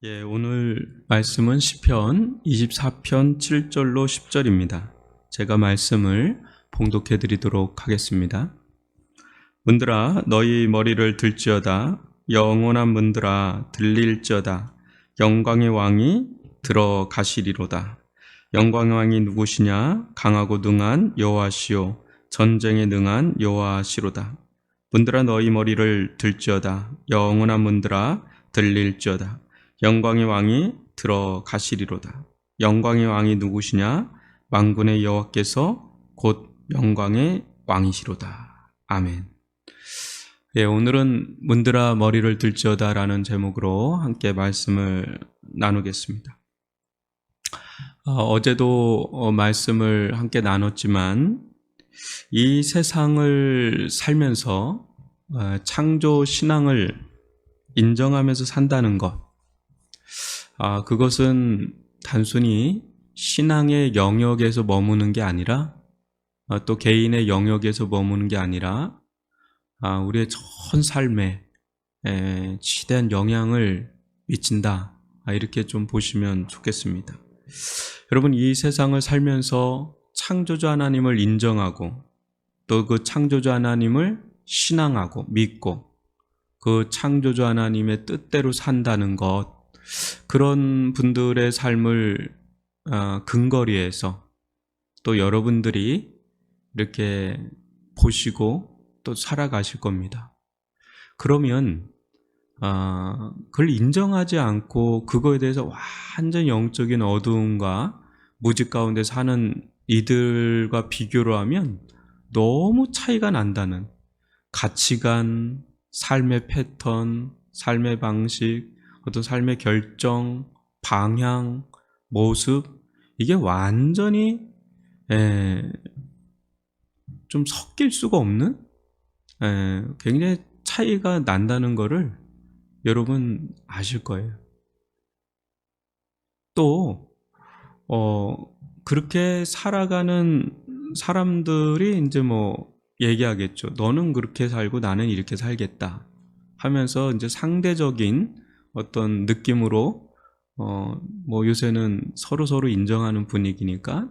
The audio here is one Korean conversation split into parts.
오늘 말씀은 시편 24편 7절로 10절입니다. 제가 말씀을 봉독해 드리도록 하겠습니다. 문들아 너희 머리를 들지어다. 영원한 문들아 들릴지어다. 영광의 왕이 들어가시리로다. 영광의 왕이 누구시냐? 강하고 능한 여호와시요 전쟁에 능한 여호와시로다. 문들아 너희 머리를 들지어다. 영원한 문들아 들릴지어다. 영광의 왕이 들어가시리로다. 영광의 왕이 누구시냐? 만군의 여호와께서 곧 영광의 왕이시로다. 아멘. 오늘은 문들아 머리를 들지어다 라는 제목으로 함께 말씀을 나누겠습니다. 어제도 말씀을 함께 나눴지만 이 세상을 살면서 창조 신앙을 인정하면서 산다는 것, 그것은 단순히 신앙의 영역에서 머무는 게 아니라 또 개인의 영역에서 머무는 게 아니라 우리의 전 삶에 지대한 영향을 미친다, 이렇게 좀 보시면 좋겠습니다. 여러분, 이 세상을 살면서 창조주 하나님을 인정하고 또 그 창조주 하나님을 신앙하고 믿고 그 창조주 하나님의 뜻대로 산다는 것, 그런 분들의 삶을 근거리에서 또 여러분들이 이렇게 보시고 또 살아가실 겁니다. 그러면 그걸 인정하지 않고 그거에 대해서 완전 영적인 어두움과 무지 가운데 사는 이들과 비교를 하면 너무 차이가 난다는, 가치관, 삶의 패턴, 삶의 방식, 어떤 삶의 결정, 방향, 모습, 이게 완전히 좀 섞일 수가 없는 굉장히 차이가 난다는 거를 여러분 아실 거예요. 또 그렇게 살아가는 사람들이 이제 얘기하겠죠. 너는 그렇게 살고 나는 이렇게 살겠다 하면서 이제 상대적인 어떤 느낌으로 요새는 서로 인정하는 분위기니까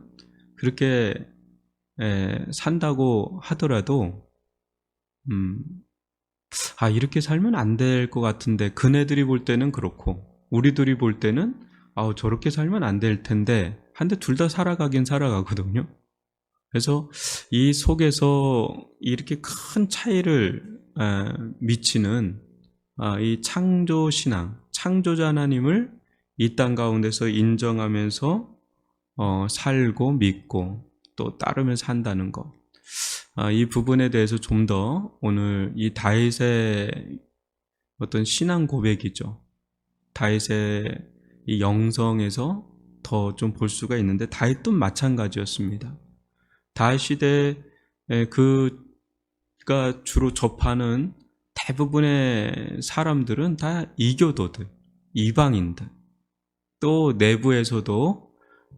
그렇게 산다고 하더라도 이렇게 살면 안 될 것 같은데, 그네들이 볼 때는 그렇고 우리들이 볼 때는 저렇게 살면 안 될 텐데, 한데 둘 다 살아가긴 살아가거든요. 그래서 이 속에서 이렇게 큰 차이를 미치는 이 창조신앙, 창조자 하나님을 이 땅 가운데서 인정하면서 살고 믿고 또 따르면서 산다는 것, 이 부분에 대해서 좀 더 오늘 이 다윗의 어떤 신앙 고백이죠. 다윗의 이 영성에서 더 좀 볼 수가 있는데, 다윗도 마찬가지였습니다. 다윗 시대에 그가 주로 접하는 대부분의 사람들은 다 이교도들, 이방인들, 또 내부에서도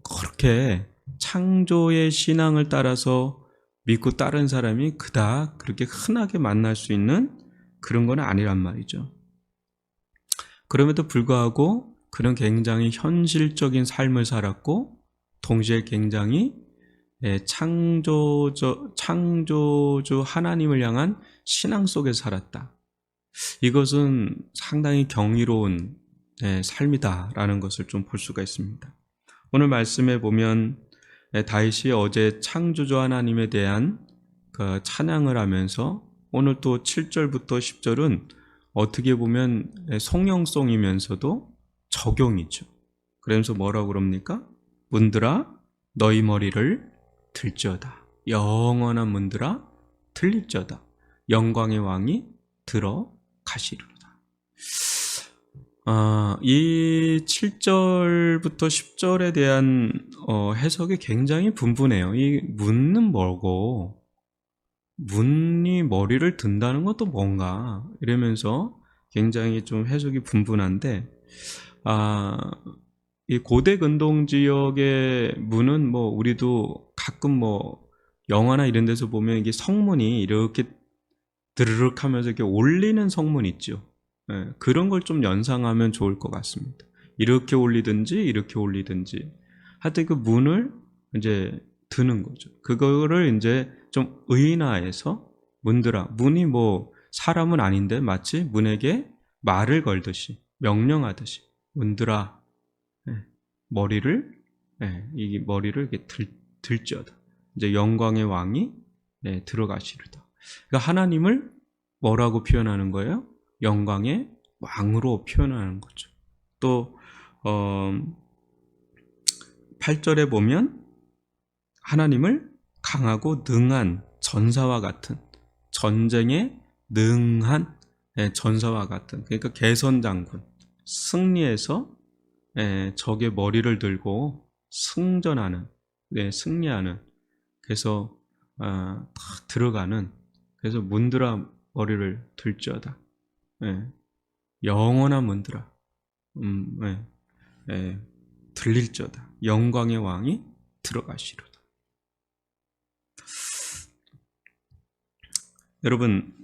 그렇게 창조의 신앙을 따라서 믿고 따른 사람이 그닥 그렇게 흔하게 만날 수 있는 그런 건 아니란 말이죠. 그럼에도 불구하고 그는 굉장히 현실적인 삶을 살았고, 동시에 굉장히 창조주 하나님을 향한 신앙 속에 살았다. 이것은 상당히 경이로운 삶이다라는 것을 좀 볼 수가 있습니다. 오늘 말씀에 보면 다윗이 어제 창조주 하나님에 대한 그 찬양을 하면서, 오늘 또 7절부터 10절은 어떻게 보면 성령송이면서도 적용이죠. 그러면서 뭐라고 그럽니까? 문들아 너희 머리를 들지어다. 영원한 문들아 들릴지어다. 영광의 왕이 들어가시리로다. 이 7절부터 10절에 대한 해석이 굉장히 분분해요. 이 문은 뭐고, 문이 머리를 든다는 것도 뭔가, 이러면서 굉장히 좀 해석이 분분한데, 이 고대 근동 지역의 문은 우리도 가끔 영화나 이런 데서 보면 이게 성문이 이렇게 드르륵 하면서 이렇게 올리는 성문 있죠. 그런 걸 좀 연상하면 좋을 것 같습니다. 이렇게 올리든지 이렇게 올리든지 하여튼 그 문을 이제 드는 거죠. 그거를 이제 좀 의인화해서 문드라, 문이 뭐 사람은 아닌데 마치 문에게 말을 걸듯이 명령하듯이 문드라, 머리를, 이 머리를 이렇게 들지어다. 이제 영광의 왕이 들어가시리다. 그러니까 하나님을 뭐라고 표현하는 거예요? 영광의 왕으로 표현하는 거죠. 또 8절에 보면 하나님을 강하고 능한 전사와 같은, 전쟁에 능한 전사와 같은, 그러니까 개선장군, 승리해서 적의 머리를 들고 승전하는, 승리하는, 그래서 딱 들어가는, 그래서 문드라 머리를 들지어다. 영원한 문드라, 들릴지어다. 영광의 왕이 들어가시리로다. 여러분,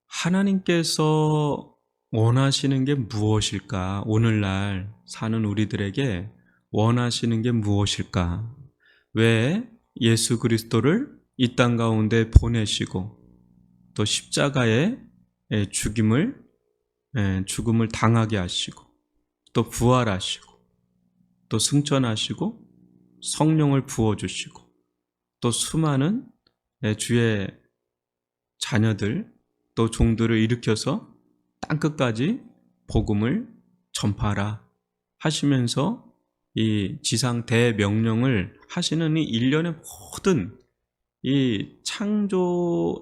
하나님께서 원하시는 게 무엇일까? 오늘날 사는 우리들에게 원하시는 게 무엇일까? 왜 예수 그리스도를 이 땅 가운데 보내시고 또 십자가에 죽음을 당하게 하시고 또 부활하시고 또 승천하시고 성령을 부어주시고 또 수많은 주의 자녀들 또 종들을 일으켜서 땅끝까지 복음을 전파하라 하시면서 이 지상 대명령을 하시는 이 일련의 모든 이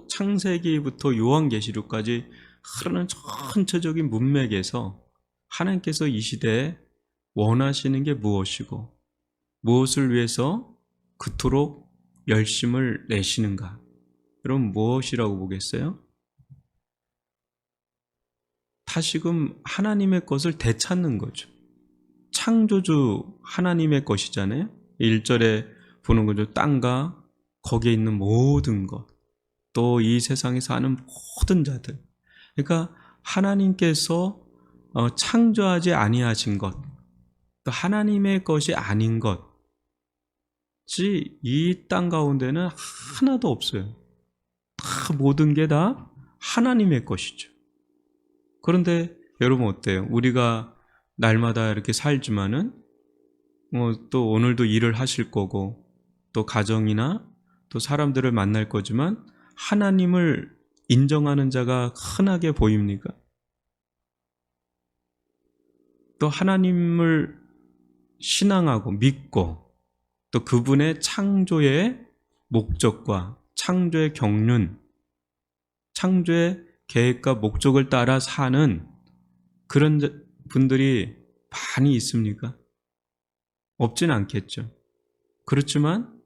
창세기부터 요한계시록까지 흐르는 전체적인 문맥에서 하나님께서 이 시대에 원하시는 게 무엇이고 무엇을 위해서 그토록 열심을 내시는가? 여러분 무엇이라고 보겠어요? 다시금 하나님의 것을 되찾는 거죠. 창조주 하나님의 것이잖아요. 1절에 보는 거죠. 땅과 거기에 있는 모든 것, 또 이 세상에 사는 모든 자들. 그러니까 하나님께서 창조하지 아니하신 것, 또 하나님의 것이 아닌 것이 이 땅 가운데는 하나도 없어요. 다 모든 게 다 하나님의 것이죠. 그런데 여러분 어때요? 우리가 날마다 이렇게 살지만은 또 오늘도 일을 하실 거고 또 가정이나 또 사람들을 만날 거지만 하나님을 인정하는 자가 흔하게 보입니까? 또 하나님을 신앙하고 믿고 또 그분의 창조의 목적과 창조의 경륜, 창조의 계획과 목적을 따라 사는 그런 분들이 많이 있습니까? 없진 않겠죠. 그렇지만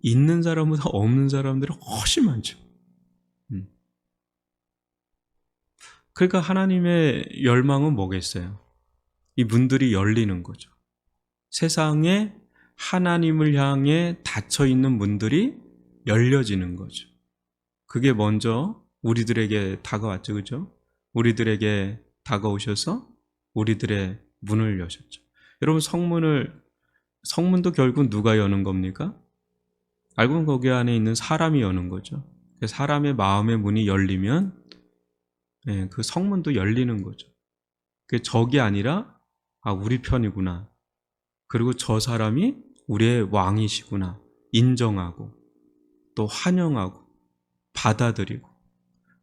있는 사람보다 없는 사람들이 훨씬 많죠. 그러니까 하나님의 열망은 뭐겠어요? 이 문들이 열리는 거죠. 세상에 하나님을 향해 닫혀있는 문들이 열려지는 거죠. 그게 먼저 우리들에게 다가왔죠. 그죠? 우리들에게 다가오셔서 우리들의 문을 여셨죠. 여러분 성문도 결국 누가 여는 겁니까? 알고 보면 거기 안에 있는 사람이 여는 거죠. 사람의 마음의 문이 열리면 그 성문도 열리는 거죠. 그게 적이 아니라 우리 편이구나. 그리고 저 사람이 우리의 왕이시구나. 인정하고 또 환영하고 받아들이고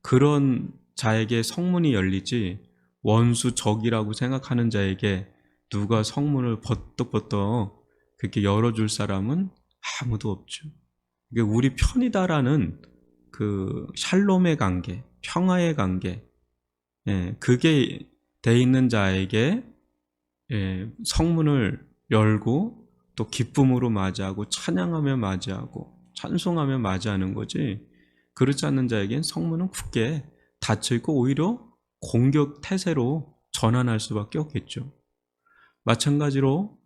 그런 자에게 성문이 열리지 원수 적이라고 생각하는 자에게 누가 성문을 버떡버떡 그렇게 열어줄 사람은 아무도 없죠. 이게 우리 편이다라는 그 샬롬의 관계, 평화의 관계, 그게 돼 있는 자에게 성문을 열고 또 기쁨으로 맞이하고 찬양하며 맞이하고 찬송하며 맞이하는 거지, 그렇지 않는 자에겐 성문은 굳게 닫혀있고 오히려 공격 태세로 전환할 수밖에 없겠죠. 마찬가지로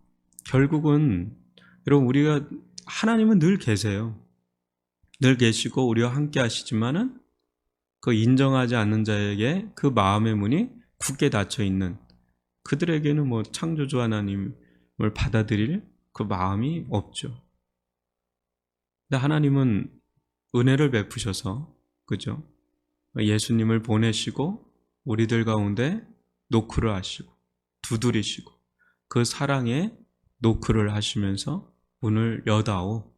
결국은 여러분 우리가 하나님은 늘 계세요. 늘 계시고 우리와 함께 하시지만은 그 인정하지 않는 자에게 그 마음의 문이 굳게 닫혀 있는 그들에게는 뭐 창조주 하나님을 받아들일 그 마음이 없죠. 근데 하나님은 은혜를 베푸셔서, 그죠? 예수님을 보내시고 우리들 가운데 노크를 하시고 두드리시고 그 사랑에 노크를 하시면서 문을 여다오,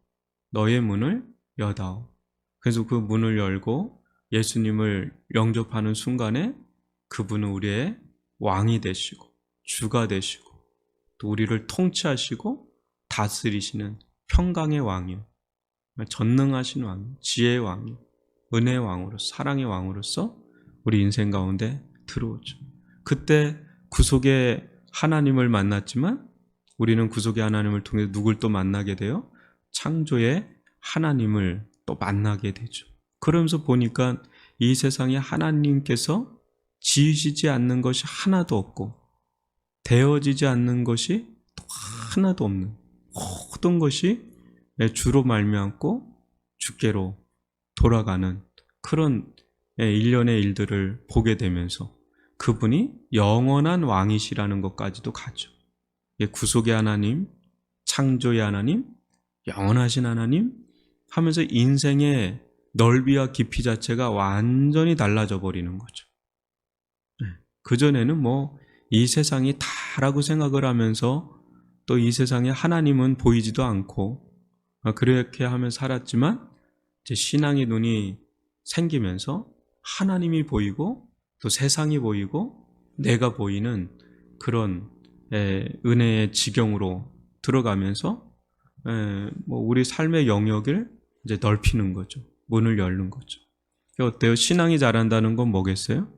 너의 문을 여다오. 그래서 그 문을 열고 예수님을 영접하는 순간에 그분은 우리의 왕이 되시고 주가 되시고 또 우리를 통치하시고 다스리시는 평강의 왕이요, 전능하신 왕, 지혜의 왕이요, 은혜의 왕으로서, 사랑의 왕으로서 우리 인생 가운데 들어오죠. 그때 구속의 하나님을 만났지만 우리는 구속의 하나님을 통해 누굴 또 만나게 돼요? 창조의 하나님을 또 만나게 되죠. 그러면서 보니까 이 세상에 하나님께서 지으시지 않는 것이 하나도 없고 되어지지 않는 것이 또 하나도 없는 모든 것이 주로 말미암고 주께로 돌아가는 그런 일련의 일들을 보게 되면서 그분이 영원한 왕이시라는 것까지도 가죠. 구속의 하나님, 창조의 하나님, 영원하신 하나님 하면서 인생의 넓이와 깊이 자체가 완전히 달라져 버리는 거죠. 그전에는 뭐 이 세상이 다라고 생각을 하면서 또 이 세상에 하나님은 보이지도 않고 그렇게 하며 살았지만 이제 신앙의 눈이 생기면서 하나님이 보이고 또 세상이 보이고 내가 보이는 그런 은혜의 지경으로 들어가면서 뭐 우리 삶의 영역을 이제 넓히는 거죠. 문을 열는 거죠. 어때요? 신앙이 자란다는 건 뭐겠어요?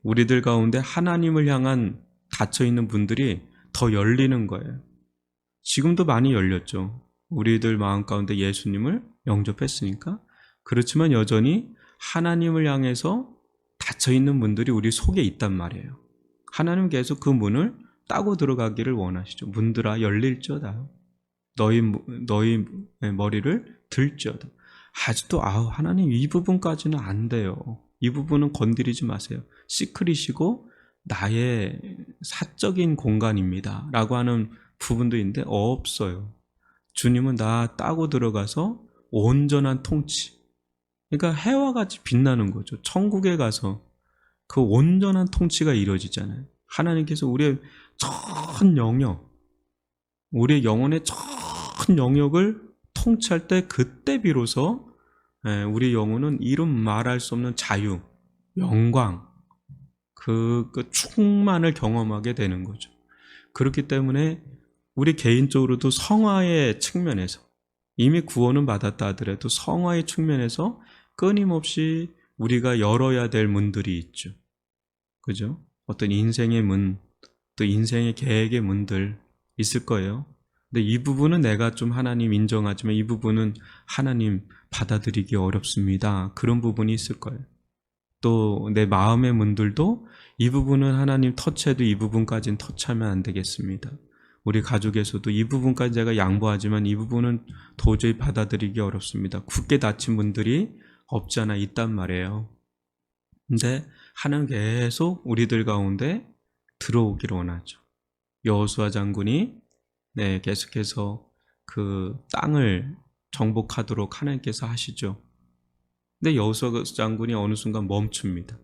우리들 가운데 하나님을 향한 닫혀있는 분들이 더 열리는 거예요. 지금도 많이 열렸죠. 우리들 마음 가운데 예수님을 영접했으니까. 그렇지만 여전히 하나님을 향해서 닫혀있는 분들이 우리 속에 있단 말이에요. 하나님 계속 그 문을 따고 들어가기를 원하시죠. 문들아 열릴지어다. 너희 머리를 들지어다. 아직도 하나님 이 부분까지는 안 돼요. 이 부분은 건드리지 마세요. 시크릿이고 나의 사적인 공간입니다 라고 하는 부분도 있는데 없어요. 주님은 나 따고 들어가서 온전한 통치, 그러니까 해와 같이 빛나는 거죠. 천국에 가서 그 온전한 통치가 이루어지잖아요. 하나님께서 우리의 전 영역, 우리의 영혼의 전 영역을 통치할 때 그때 비로소 우리 영혼은 이름 말할 수 없는 자유, 영광, 그 충만을 경험하게 되는 거죠. 그렇기 때문에 우리 개인적으로도 성화의 측면에서 이미 구원은 받았다 하더라도 성화의 측면에서 끊임없이 우리가 열어야 될 문들이 있죠. 그죠? 어떤 인생의 문, 또 인생의 계획의 문들 있을 거예요. 근데 이 부분은 내가 좀 하나님 인정하지만 이 부분은 하나님 받아들이기 어렵습니다. 그런 부분이 있을 거예요. 또 내 마음의 문들도 이 부분은 하나님 터치해도 이 부분까지는 터치하면 안 되겠습니다. 우리 가족에서도 이 부분까지 제가 양보하지만 이 부분은 도저히 받아들이기 어렵습니다. 굳게 닫힌 분들이 없지 않아 있단 말이에요. 근데 하나님 계속 우리들 가운데 들어오기를 원하죠. 여호수아 장군이 계속해서 그 땅을 정복하도록 하나님께서 하시죠. 근데 여호수아 장군이 어느 순간 멈춥니다.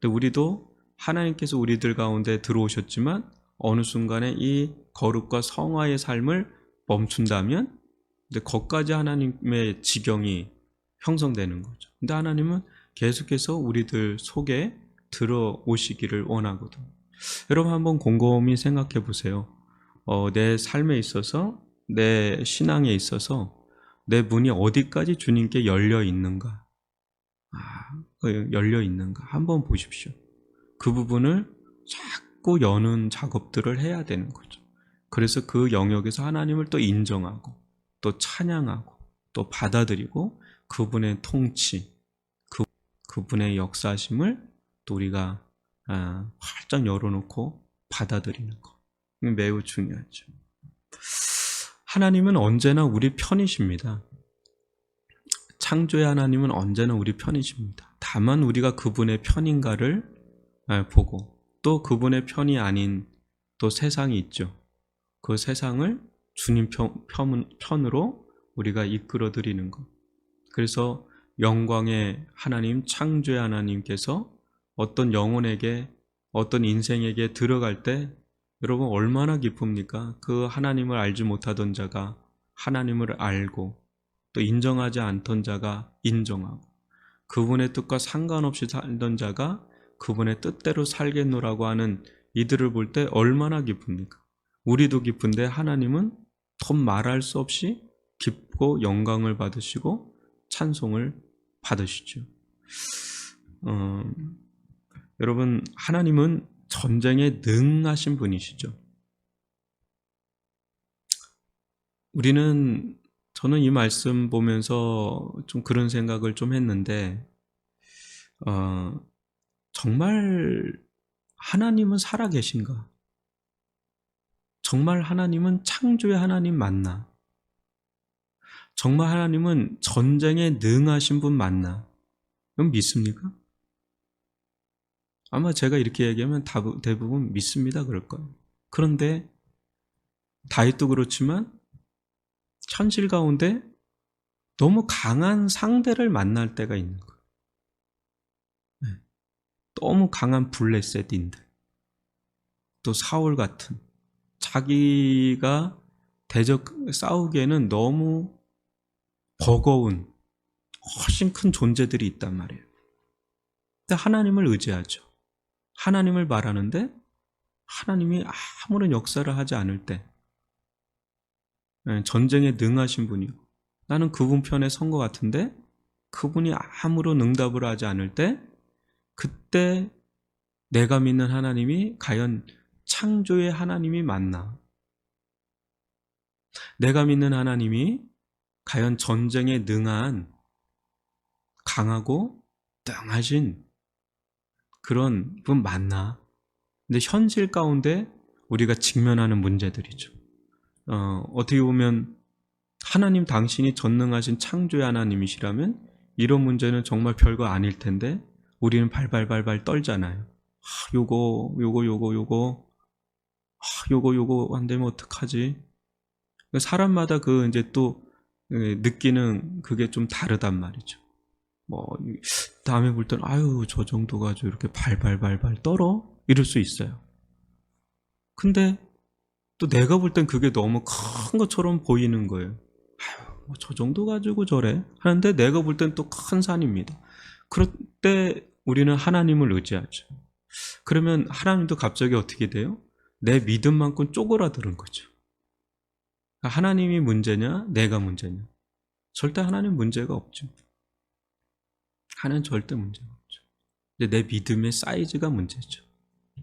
근데 우리도 하나님께서 우리들 가운데 들어오셨지만 어느 순간에 이 거룩과 성화의 삶을 멈춘다면 이제 거기까지 하나님의 지경이 형성되는 거죠. 근데 하나님은 계속해서 우리들 속에 들어오시기를 원하거든요. 여러분 한번 곰곰이 생각해 보세요. 내 삶에 있어서, 내 신앙에 있어서 내 문이 어디까지 주님께 열려 있는가? 열려 있는가? 한번 보십시오. 그 부분을 자꾸 여는 작업들을 해야 되는 거죠. 그래서 그 영역에서 하나님을 또 인정하고 또 찬양하고 또 받아들이고 그분의 통치, 그분의 역사심을 또 우리가 활짝 열어놓고 받아들이는 것. 매우 중요하죠. 하나님은 언제나 우리 편이십니다. 창조의 하나님은 언제나 우리 편이십니다. 다만 우리가 그분의 편인가를 보고, 또 그분의 편이 아닌 또 세상이 있죠. 그 세상을 주님 편으로 우리가 이끌어 드리는 것. 그래서 영광의 하나님, 창조의 하나님께서 어떤 영혼에게, 어떤 인생에게 들어갈 때 여러분 얼마나 기쁩니까? 그 하나님을 알지 못하던 자가 하나님을 알고, 또 인정하지 않던 자가 인정하고, 그분의 뜻과 상관없이 살던 자가 그분의 뜻대로 살겠노라고 하는 이들을 볼 때 얼마나 기쁩니까? 우리도 기쁜데 하나님은 더 말할 수 없이 기쁘고 영광을 받으시고 찬송을 받으시죠. 여러분, 하나님은 전쟁에 능하신 분이시죠. 저는 이 말씀 보면서 좀 그런 생각을 좀 했는데, 정말 하나님은 살아계신가? 정말 하나님은 창조의 하나님 맞나? 정말 하나님은 전쟁에 능하신 분 맞나? 그럼 믿습니까? 아마 제가 이렇게 얘기하면 대부분 믿습니다 그럴 거예요. 그런데 다윗도 그렇지만 현실 가운데 너무 강한 상대를 만날 때가 있는 거예요. 너무 강한 블레셋인들, 또 사울 같은 자기가 싸우기에는 너무 버거운 훨씬 큰 존재들이 있단 말이에요. 근데 하나님을 의지하죠. 하나님을 말하는데 하나님이 아무런 역사를 하지 않을 때, 전쟁에 능하신 분이요, 나는 그분 편에 선 것 같은데 그분이 아무런 응답을 하지 않을 때, 그때 내가 믿는 하나님이 과연 창조의 하나님이 맞나? 내가 믿는 하나님이 과연 전쟁에 능한, 강하고 땅하신 그런 분 맞나? 근데 현실 가운데 우리가 직면하는 문제들이죠. 어떻게 보면 하나님 당신이 전능하신 창조의 하나님이시라면 이런 문제는 정말 별거 아닐 텐데 우리는 발발발발 떨잖아요. 요거 안 되면 어떡하지? 사람마다 이제 또 느끼는 그게 좀 다르단 말이죠. 다음에 볼 때는 저 정도 가지고 이렇게 발발발발 떨어? 이럴 수 있어요. 근데 또 내가 볼 땐 그게 너무 큰 것처럼 보이는 거예요. 저 정도 가지고 저래? 하는데 내가 볼 땐 또 큰 산입니다. 그럴 때 우리는 하나님을 의지하죠. 그러면 하나님도 갑자기 어떻게 돼요? 내 믿음만큼 쪼그라드는 거죠. 하나님이 문제냐? 내가 문제냐? 절대 하나님 문제가 없죠. 하나님 절대 문제가 없죠. 이제 내 믿음의 사이즈가 문제죠.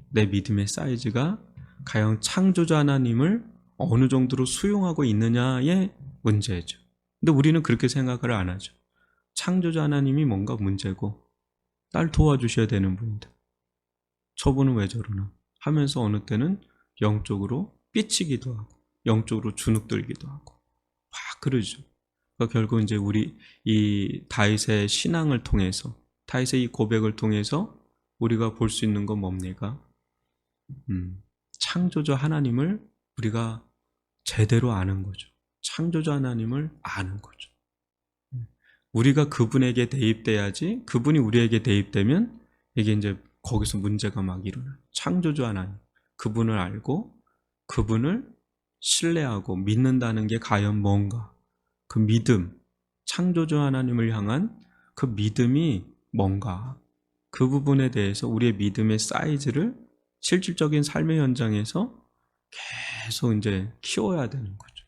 내 믿음의 사이즈가 과연 창조자 하나님을 어느 정도로 수용하고 있느냐의 문제죠. 근데 우리는 그렇게 생각을 안 하죠. 창조자 하나님이 뭔가 문제고 날 도와주셔야 되는 분인데 저분은 왜 저러나 하면서 어느 때는 영적으로 삐치기도 하고 영적으로 주눅들기도 하고 그러죠. 그러니까 결국 이제 우리 이 다윗의 신앙을 통해서, 다윗의 이 고백을 통해서 우리가 볼 수 있는 건 뭡니까? 창조자 하나님을 우리가 제대로 아는 거죠. 창조자 하나님을 아는 거죠. 우리가 그분에게 대입돼야지, 그분이 우리에게 대입되면 이게 이제 거기서 문제가 막 일어나요. 창조주 하나님, 그분을 알고 그분을 신뢰하고 믿는다는 게 과연 뭔가, 그 믿음, 창조주 하나님을 향한 그 믿음이 뭔가, 그 부분에 대해서 우리의 믿음의 사이즈를 실질적인 삶의 현장에서 계속 이제 키워야 되는 거죠.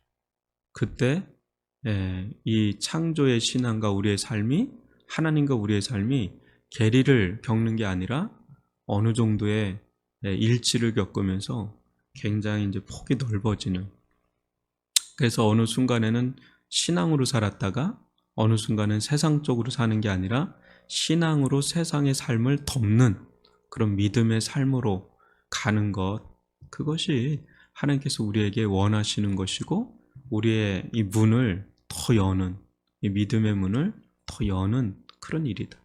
그때 이 창조의 신앙과 우리의 삶이, 하나님과 우리의 삶이 괴리를 겪는 게 아니라 어느 정도의 일치를 겪으면서 굉장히 이제 폭이 넓어지는, 그래서 어느 순간에는 신앙으로 살았다가 어느 순간은 세상적으로 사는 게 아니라 신앙으로 세상의 삶을 덮는 그런 믿음의 삶으로 가는 것, 그것이 하나님께서 우리에게 원하시는 것이고 우리의 이 문을 더 여는, 이 믿음의 문을 더 여는 그런 일이다.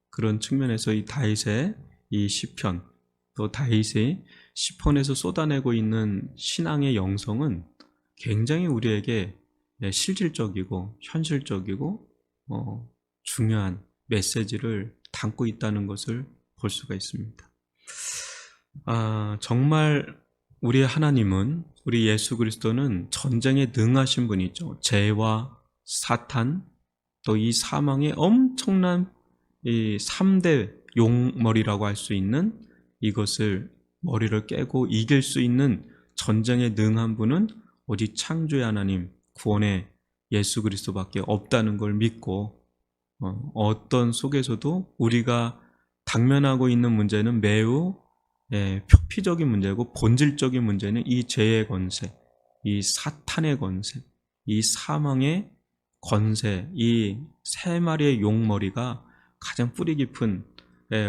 그런 측면에서 이 다윗의 이 시편, 또 다윗이 시편에서 쏟아내고 있는 신앙의 영성은 굉장히 우리에게 실질적이고 현실적이고 중요한 메시지를 담고 있다는 것을 볼 수가 있습니다. 정말 우리의 하나님은, 우리 예수 그리스도는 전쟁에 능하신 분이죠. 죄와 사탄, 또 이 사망의 엄청난 이 3대 용머리라고 할 수 있는 이것을 머리를 깨고 이길 수 있는 전쟁에 능한 분은 오직 창조의 하나님, 구원의 예수 그리스도밖에 없다는 걸 믿고 어떤 속에서도 우리가 당면하고 있는 문제는 매우 표피적인 문제고 본질적인 문제는 이 죄의 권세, 이 사탄의 권세, 이 사망의 권세, 이 세 마리의 용머리가 가장 뿌리 깊은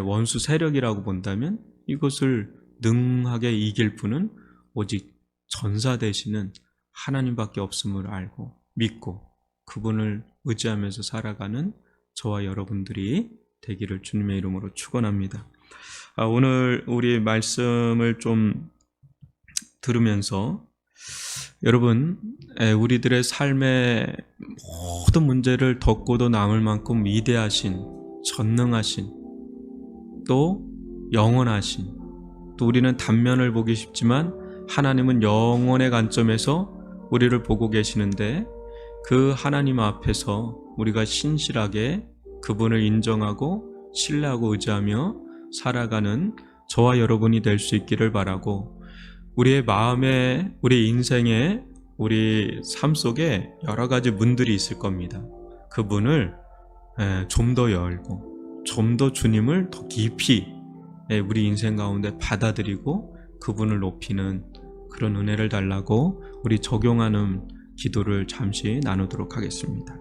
원수 세력이라고 본다면 이것을 능하게 이길 분은 오직 전사 되시는 하나님밖에 없음을 알고 믿고 그분을 의지하면서 살아가는 저와 여러분들이 되기를 주님의 이름으로 축원합니다. 오늘 우리 말씀을 좀 들으면서 여러분, 우리들의 삶의 모든 문제를 덮고도 남을 만큼 위대하신, 전능하신, 또 영원하신, 또 우리는 단면을 보기 쉽지만 하나님은 영원의 관점에서 우리를 보고 계시는데 그 하나님 앞에서 우리가 신실하게 그분을 인정하고 신뢰하고 의지하며 살아가는 저와 여러분이 될 수 있기를 바라고, 우리의 마음에, 우리 인생에, 우리 삶 속에 여러 가지 문들이 있을 겁니다. 그 문을 좀 더 열고 좀 더 주님을 더 깊이 우리 인생 가운데 받아들이고 그분을 높이는 그런 은혜를 달라고 우리 적용하는 기도를 잠시 나누도록 하겠습니다.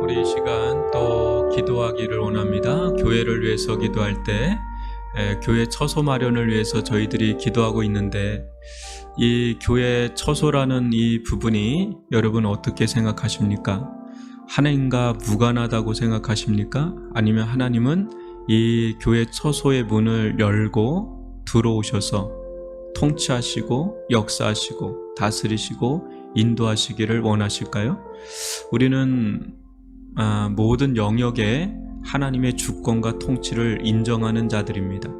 우리 이 시간 또 기도하기를 원합니다. 교회를 위해서 기도할 때 교회 처소 마련을 위해서 저희들이 기도하고 있는데 이 교회 처소라는 이 부분이 여러분 어떻게 생각하십니까? 하나님과 무관하다고 생각하십니까? 아니면 하나님은 이 교회 처소의 문을 열고 들어오셔서 통치하시고 역사하시고 다스리시고 인도하시기를 원하실까요? 우리는 모든 영역에 하나님의 주권과 통치를 인정하는 자들입니다.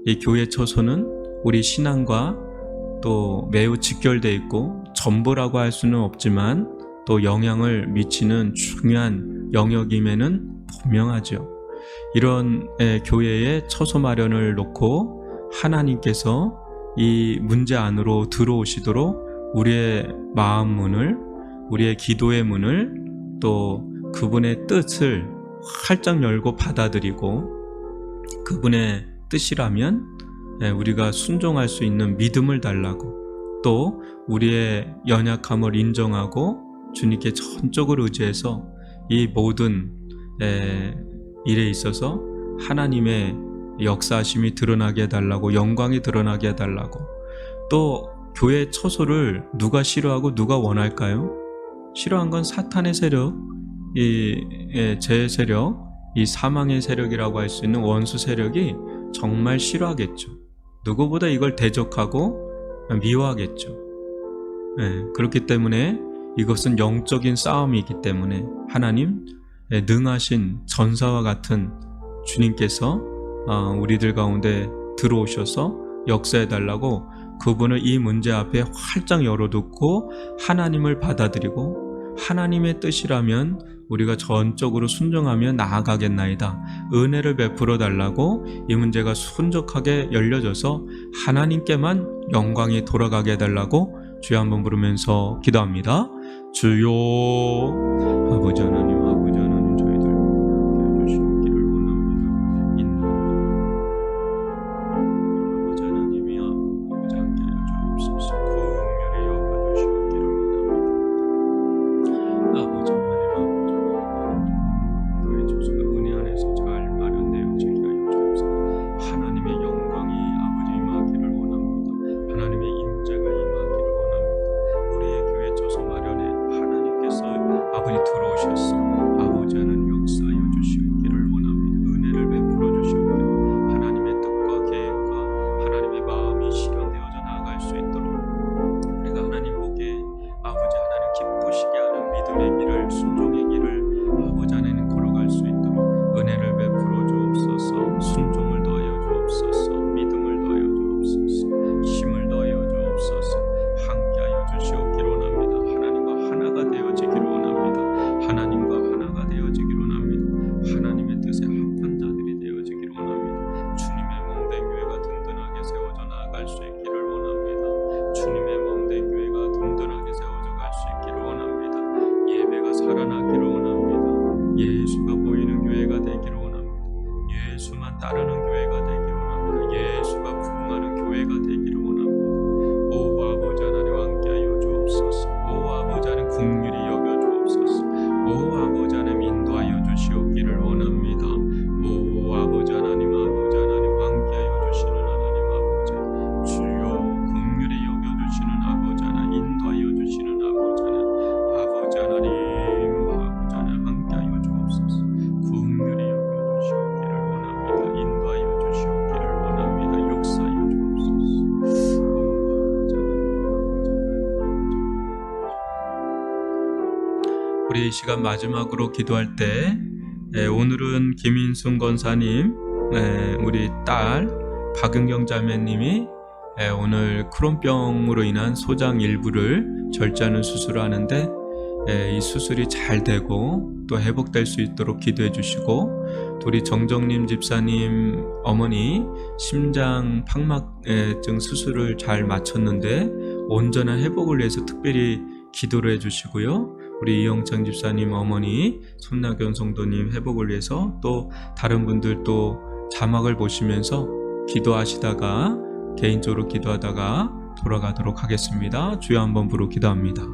이 교회 처소는 우리 신앙과 또 매우 직결되어 있고 전부라고 할 수는 없지만 또 영향을 미치는 중요한 영역임에는 분명하죠. 이런 교회의 처소 마련을 놓고 하나님께서 이 문제 안으로 들어오시도록 우리의 마음 문을, 우리의 기도의 문을, 또 그분의 뜻을 활짝 열고 받아들이고 그분의 뜻이라면 우리가 순종할 수 있는 믿음을 달라고, 또 우리의 연약함을 인정하고 주님께 전적으로 의지해서 이 모든 일에 있어서 하나님의 역사하심이 드러나게 해달라고, 영광이 드러나게 해달라고. 또 교회 처소를 누가 싫어하고 누가 원할까요? 싫어한 건 사탄의 세력, 제 세력, 이 사망의 세력이라고 할 수 있는 원수 세력이 정말 싫어하겠죠. 누구보다 이걸 대적하고 미워하겠죠. 그렇기 때문에 이것은 영적인 싸움이기 때문에 하나님 능하신 전사와 같은 주님께서 우리들 가운데 들어오셔서 역사해달라고 그분을 이 문제 앞에 활짝 열어두고 하나님을 받아들이고 하나님의 뜻이라면 우리가 전적으로 순종하며 나아가겠나이다. 은혜를 베풀어 달라고 이 문제가 순적하게 열려져서 하나님께만 영광이 돌아가게 해달라고 주여 한번 부르면서 기도합니다. 주여. 아버지 하나님, 아버지 하나님, 저희들 해주시기를 원합니다. 아버지 하나님이 아버지 함께 해주옵소서. 긍휼히 여겨주시기를 원합니다. 아버지 하나님, 교회 처소가 은혜 안에서 잘 마련되어지게 하여 주옵소서. 하나님의 영광이 아버지 임하기를 원합니다. 하나님의 임재가 임하기를 원합니다. 우리의 교회 처소 마련에 하나님께서 아버지 들어오셨어. 아버지 하나님 역사하여 주시기를 원합니다. 은혜를 베풀어 주시옵기를, 하나님의 뜻과 계획과 하나님의 마음이 실현되어져 나아갈 수 있도록 우리가 하나님 보기에 아버지 하나님 기쁘시게 하는 믿음의 길을, 순종의 길을 아버지 하나님 걸어갈 수 있도록 은혜를 베풀어 주옵소서. 순종을 더하여 주옵소서. 믿음을 더하여 주옵소서. 힘을 더하여 주옵소서. 함께하여 주시옵기를 원합니다. 하나님과 하나가 되어지기를 원합니다. 하나님과 하나가 되어지기를 원합니다. 하나님의 뜻에 합한 자들이 되어지기를 원합니다. 주님의 몸된 교회가 든든하게 세워져 나아갈 수 있기를 원합니다. 주님의 몸된 교회가 든든하게 세워져 갈 수 있기를 원합니다. 예배가 살아나기를 원합니다. 예수가 보이는 교회가 되기를 원합니다. 예수만 따르는 교회가 되기를 원합니다. 예수가 부흥하는 교회가 되기를 원합니다. 오 아버지 하나님 함께하여 주옵소서. 오 아버지 하나님 긍휼히 여겨 주옵소서. 오 아버지 하나님 인도하여 주시옵기를 원합니다. 오 아버지 하나님, 아버지 하나님 함께하여 주시는 하나님 아버지, 주여 긍휼히 여겨 주시는 아버지 하나님, 인도하여 주시는 아버지 하나님, 아버지 하나님, 아버지 하나님 함께하여 주옵소서. 긍휼히 여겨 주시옵기를 원합니다. 인도하여 주시옵기를 원합니다. 역사하여 주옵소서. 우리 이 시간 마지막으로 기도할 때 오늘은 김인순 권사님, 우리 딸 박은경 자매님이 오늘 크론병으로 인한 소장 일부를 절제하는 수술을 하는데 이 수술이 잘 되고 또 회복될 수 있도록 기도해 주시고, 또 우리 정정님 집사님 어머니 심장 판막증 수술을 잘 마쳤는데 온전한 회복을 위해서 특별히 기도를 해 주시고요. 우리 이영창 집사님 어머니, 손나경 성도님 회복을 위해서, 또 다른 분들 또 자막을 보시면서 기도하시다가 개인적으로 기도하다가 돌아가도록 하겠습니다. 주여 한번 부르고 기도합니다.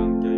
함께